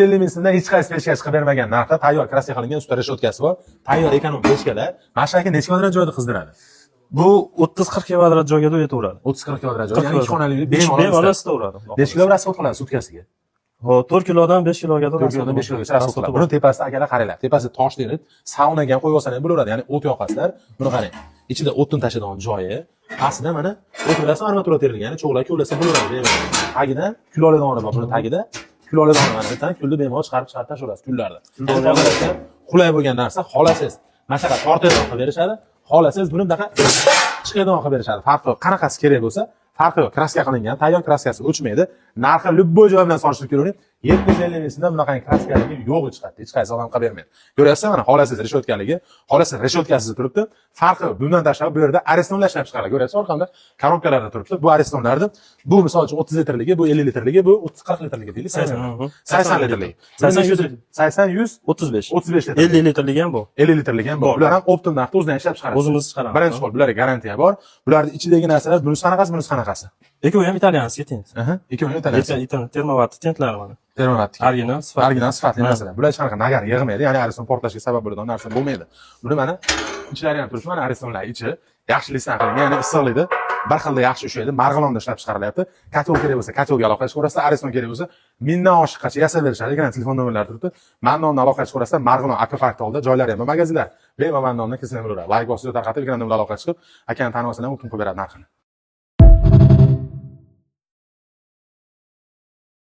50 ming so'mdan hech qaysi pechka chiqib bermagan narxda tayyor kraska qilingan usta reshotkasi bor. Tayyor ekonom pechkada mana shu necha kvadrat joyda qizdiradi? Bu 30-40 kvadrat joyga yetaveradi. 30-40 kvadrat joy, ya'ni 2 xonali uy bemalol isitaveradi. 5 kilo rasxod qiladi sutkasiga. Hop, 4 kilodan 5 kiloga 4 kilodan 5 kilogacha rasxod qiladi. Buni tepasida akalar qaranglar. Tepasi tosh derit, saunaga ham qo'yib olsa ham bo'laveradi. Ya'ni o't yoqasizlar. Buni qarang. Ichida o'tin tashadigan joyi, pastida mana o'tirasi armatura terilgan, ya'ni cho'g'lar ko'lasa bo'laveradi. Tagida kul oladigan bor, buni tagida kul oladigan mana bitta kulni bemalol chiqarib tashlaverasiz kullarni. Qulay bo'lgan narsa xolasiz. Masalan, tortadigan qilib berishadi. Xolasiz buni bunaqa chiqadigan qilib berishadi. Farqi qanaqasi kerak bo'lsa, farqi yo'q. Kraska qilingan, tayyor kraskasi o'chmaydi. Narxi любой joy bilan solishtirib ko'ring. 750 ming so'mdan bunaqa kraskaligi yo'q chiqadi. Hech qaysi odam qilib bermaydi. Ko'ryapsizmi mana xolasiz reshotkaligi, xolasiz reshotkasiz turibdi. Farqi bundan tashqari bu yerda arestonlar ishlab chiqariladi. Ko'ryapsiz orqamda korobkalarda turibdi. Bu arestonlarni bu misol uchun 30 litrligi, bu 50 litrligi, bu 30-40 litrligi deylik. 80 litrligi. 35 litr. 50 litrligi ham bor. 50 litrligi ham bor. Bular ham optim narxda o'zidan ishlab chiqaradi. O'zimiz chiqaramiz. Birinchi xol, bularga garantiya bor. Bularning ichidagi narsalar bunisi qanaqasi, bunisi qanaqasi? Ikkovi ham italyanskiy tent. Ikkovi ham italyanskiy. Termovat tentlari mana. Termovat. Original sifatli narsalar. Bular hech qanaqa nagar yig'maydi, ya'ni ariston portlashga sabab bo'ladigan narsa bo'lmaydi. Buni mana ichlari ham turibdi, mana aristonlar ichi yaxshilikdan qilingan, ya'ni issiqlikda bir xilda yaxshi ushlaydi. Marg'ilonda ishlab chiqarilyapti. Katel kerak bo'lsa, katelga aloqa qilib ko'rasiz. Ariston kerak bo'lsa, 1000 dan oshiqqacha yasab berishadi. Ekranda telefon nomerlari turibdi. Mannonni aloqa qilib ko'rasiz. Marg'ilon Akvapark oldida joylari ham, magazinlar. Bemalol Mannonni kelsa ham bo'laveradi. Like bosib tarqatib, ekranda bilan aloqa chiqib, akani tanib olsalar, o'tib qo'yib beradi narxini.